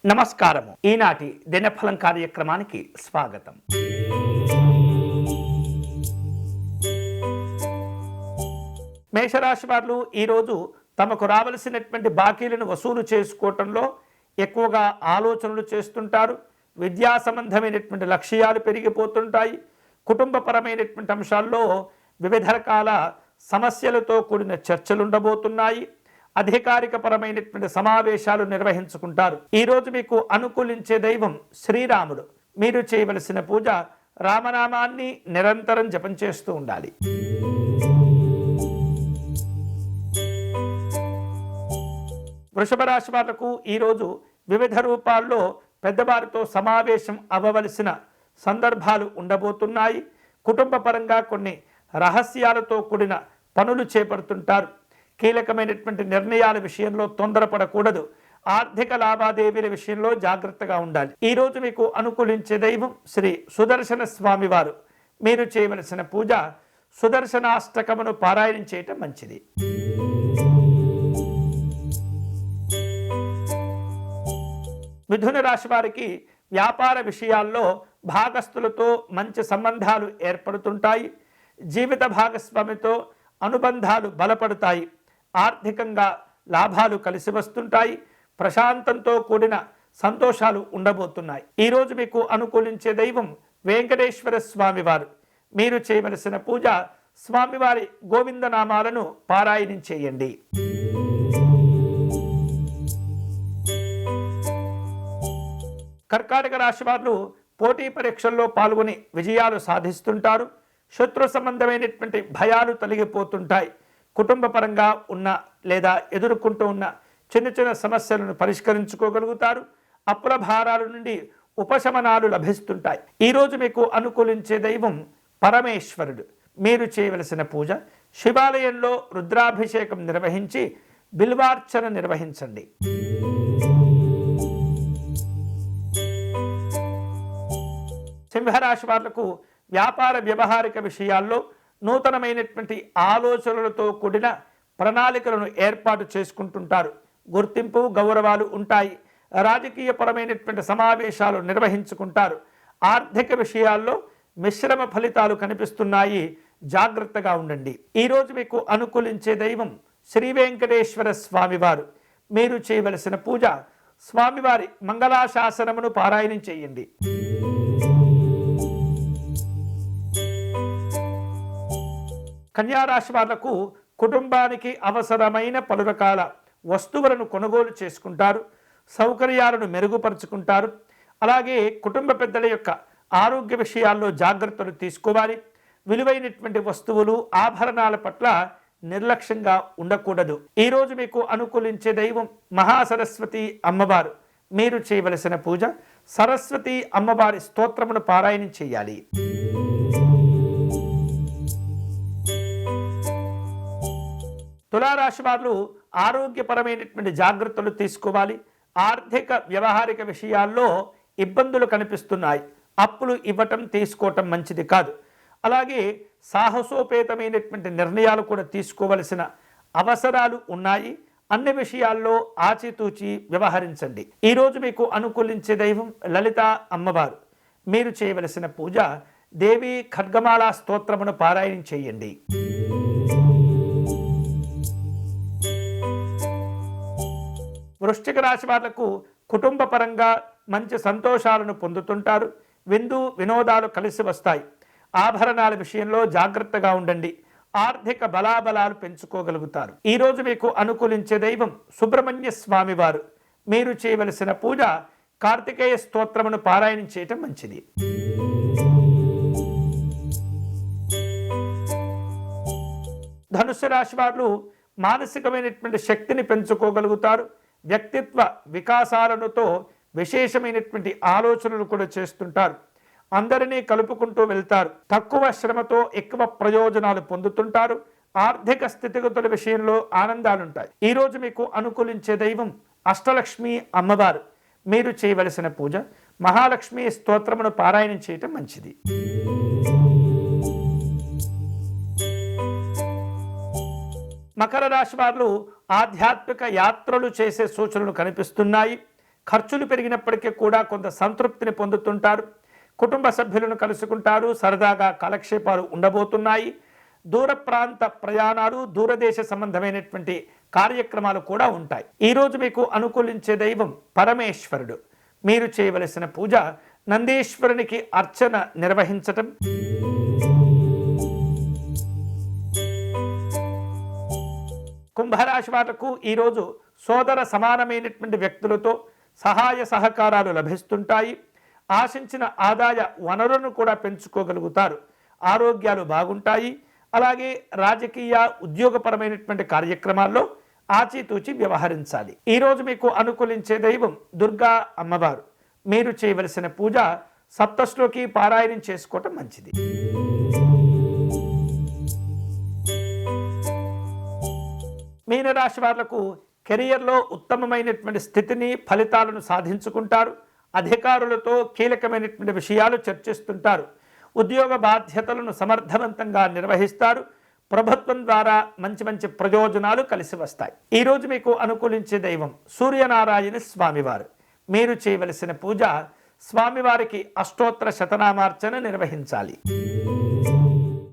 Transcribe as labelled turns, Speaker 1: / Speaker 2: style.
Speaker 1: నమస్కారము. ఈనాటి దినఫలం కార్యక్రమానికి స్వాగతం. మేషరాశి వారు ఈరోజు తమకు రావలసినటువంటి బాకీలను వసూలు చేసుకోవటంలో ఎక్కువగా ఆలోచనలు చేస్తుంటారు. విద్యా సంబంధమైనటువంటి లక్ష్యాలు పెరిగిపోతుంటాయి. కుటుంబపరమైనటువంటి అంశాల్లో వివిధ రకాల సమస్యలతో కూడిన చర్చలు ఉండబోతున్నాయి. అధికారికపరమైనటువంటి సమావేశాలు నిర్వహించుకుంటారు. ఈరోజు మీకు అనుకూలించే దైవం శ్రీరాముడు. మీరు చేయవలసిన పూజ రామనామాన్ని నిరంతరం జపం చేస్తూ ఉండాలి. వృషభ రాశి వాళ్లకు ఈరోజు వివిధ రూపాల్లో పెద్దవారితో సమావేశం అవ్వవలసిన సందర్భాలు ఉండబోతున్నాయి. కుటుంబ పరంగా కొన్ని రహస్యాలతో కూడిన పనులు చేపడుతుంటారు. కీలకమైనటువంటి నిర్ణయాల విషయంలో తొందరపడకూడదు. ఆర్థిక లావాదేవీల విషయంలో జాగ్రత్తగా ఉండాలి. ఈరోజు మీకు అనుకూలించే దైవం శ్రీ సుదర్శన స్వామి వారు. మీరు చేయవలసిన పూజ సుదర్శనాష్టకమును పారాయణం చేయటం మంచిది. మిథున రాశి వారికి వ్యాపార విషయాల్లో భాగస్థులతో మంచి సంబంధాలు ఏర్పడుతుంటాయి. జీవిత భాగస్వామితో అనుబంధాలు బలపడతాయి. ఆర్థికంగా లాభాలు కలిసి వస్తుంటాయి. ప్రశాంతంతో కూడిన సంతోషాలు ఉండబోతున్నాయి. ఈరోజు మీకు అనుకూలించే దైవం వెంకటేశ్వర స్వామి వారు. మీరు చేయవలసిన పూజ స్వామివారి గోవిందనామాలను పారాయణం చేయండి. కర్కాటక రాశి వారు పోటీ పరీక్షల్లో పాల్గొని విజయాలు సాధిస్తుంటారు. శత్రు సంబంధమైనటువంటి భయాలు తొలగిపోతుంటాయి. కుటుంబ పరంగా ఉన్న లేదా ఎదుర్కొంటూ ఉన్న చిన్న చిన్న సమస్యలను పరిష్కరించుకోగలుగుతారు. అప్పుల భారాల నుండి ఉపశమనాలు లభిస్తుంటాయి. ఈరోజు మీకు అనుకూలించే దైవం పరమేశ్వరుడు. మీరు చేయవలసిన పూజ శివాలయంలో రుద్రాభిషేకం నిర్వహించి బిల్వార్చన నిర్వహించండి. సింహరాశి వాళ్లకు వ్యాపార వ్యవహారిక విషయాల్లో నూతనమైనటువంటి ఆలోచనలతో కూడిన ప్రణాళికలను ఏర్పాటు చేసుకుంటుంటారు. గుర్తింపు గౌరవాలు ఉంటాయి. రాజకీయపరమైనటువంటి సమావేశాలు నిర్వహించుకుంటారు. ఆర్థిక విషయాల్లో మిశ్రమ ఫలితాలు కనిపిస్తున్నాయి. జాగ్రత్తగా ఉండండి. ఈరోజు మీకు అనుకూలించే దైవం శ్రీ వెంకటేశ్వర స్వామివారు. మీరు చేయవలసిన పూజ స్వామివారి మంగళాశాసనమును పారాయణం చేయండి. కన్యారాశి వాళ్లకు కుటుంబానికి అవసరమైన పలు రకాల వస్తువులను కొనుగోలు చేసుకుంటారు. సౌకర్యాలను మెరుగుపరుచుకుంటారు. అలాగే కుటుంబ పెద్దల యొక్క ఆరోగ్య విషయాల్లో జాగ్రత్తలు తీసుకోవాలి. విలువైనటువంటి వస్తువులు ఆభరణాల పట్ల నిర్లక్ష్యంగా ఉండకూడదు. ఈరోజు మీకు అనుకూలించే దైవం మహాసరస్వతి అమ్మవారు. మీరు చేయవలసిన పూజ సరస్వతి అమ్మవారి స్తోత్రమును పారాయణం చేయాలి. తులారాశి వారు ఆరోగ్యపరమైనటువంటి జాగ్రత్తలు తీసుకోవాలి. ఆర్థిక వ్యవహారిక విషయాల్లో ఇబ్బందులు కనిపిస్తున్నాయి. అప్పులు ఇవ్వటం తీసుకోవటం మంచిది కాదు. అలాగే సాహసోపేతమైనటువంటి నిర్ణయాలు కూడా తీసుకోవలసిన అవసరాలు ఉన్నాయి. అన్ని విషయాల్లో ఆచితూచి వ్యవహరించండి. ఈరోజు మీకు అనుకూలించే దైవం లలిత అమ్మవారు. మీరు చేయవలసిన పూజ దేవి ఖడ్గమాల స్తోత్రమును పారాయణం చేయండి. వృశ్చిక రాశి వాళ్లకు కుటుంబ పరంగా మంచి సంతోషాలను పొందుతుంటారు. విందు వినోదాలు కలిసి వస్తాయి. ఆభరణాల విషయంలో జాగ్రత్తగా ఉండండి. ఆర్థిక బలాబలాలు పెంచుకోగలుగుతారు. ఈరోజు మీకు అనుకూలించే దైవం సుబ్రహ్మణ్య స్వామి వారు. మీరు చేయవలసిన పూజ కార్తికేయ స్తోత్రమును పారాయణం చేయటం మంచిది. ధనుస్సు రాశి వారు మానసికమైనటువంటి శక్తిని పెంచుకోగలుగుతారు. వ్యక్తిత్వ వికాసాలతో విశేషమైనటువంటి ఆలోచనలు కూడా చేస్తుంటారు. అందరినీ కలుపుకుంటూ వెళ్తారు. తక్కువ శ్రమతో ఎక్కువ ప్రయోజనాలు పొందుతుంటారు. ఆర్థిక స్థితిగతుల విషయంలో ఆనందాలుంటాయి. ఈరోజు మీకు అనుకూలించే దైవం అష్టలక్ష్మి అమ్మవారు. మీరు చేయవలసిన పూజ మహాలక్ష్మి స్తోత్రమును పారాయణం చేయటం మంచిది. మకర రాశి వారు ఆధ్యాత్మిక యాత్రలు చేసే సూచనలు కనిపిస్తున్నాయి. ఖర్చులు పెరిగినప్పటికీ కూడా కొంత సంతృప్తిని పొందుతుంటారు. కుటుంబ సభ్యులను కలుసుకుంటారు. సరదాగా కాలక్షేపాలు ఉండబోతున్నాయి. దూర ప్రాంత ప్రయాణాలు, దూరదేశ సంబంధమైనటువంటి కార్యక్రమాలు కూడా ఉంటాయి. ఈరోజు మీకు అనుకూలించే దైవం పరమేశ్వరుడు. మీరు చేయవలసిన పూజ నందీశ్వరునికి అర్చన నిర్వహించటం. కుంభరాశి వాళ్లకు ఈరోజు సోదర సమానమైనటువంటి వ్యక్తులతో సహాయ సహకారాలు లభిస్తుంటాయి. ఆశించిన ఆదాయ వనరులను కూడా పెంచుకోగలుగుతారు. ఆరోగ్యాలు బాగుంటాయి. అలాగే రాజకీయ ఉద్యోగపరమైనటువంటి కార్యక్రమాల్లో ఆచితూచి వ్యవహరించాలి. ఈరోజు మీకు అనుకూలించే దైవం దుర్గా అమ్మవారు. మీరు చేయవలసిన పూజ సప్తశ్లోకి పారాయణం చేసుకోవటం మంచిది. మీనరాశి వాళ్లకు కెరియర్లో ఉత్తమమైనటువంటి స్థితిని, ఫలితాలను సాధించుకుంటారు. అధికారులతో కీలకమైనటువంటి విషయాలు చర్చిస్తుంటారు. ఉద్యోగ బాధ్యతలను సమర్థవంతంగా నిర్వహిస్తారు. ప్రభుత్వం ద్వారా మంచి మంచి ప్రయోజనాలు కలిసి వస్తాయి. ఈరోజు మీకు అనుకూలించే దైవం సూర్యనారాయణ స్వామివారు. మీరు చేయవలసిన పూజ స్వామివారికి అష్టోత్తర శతనామార్చన నిర్వహించాలి.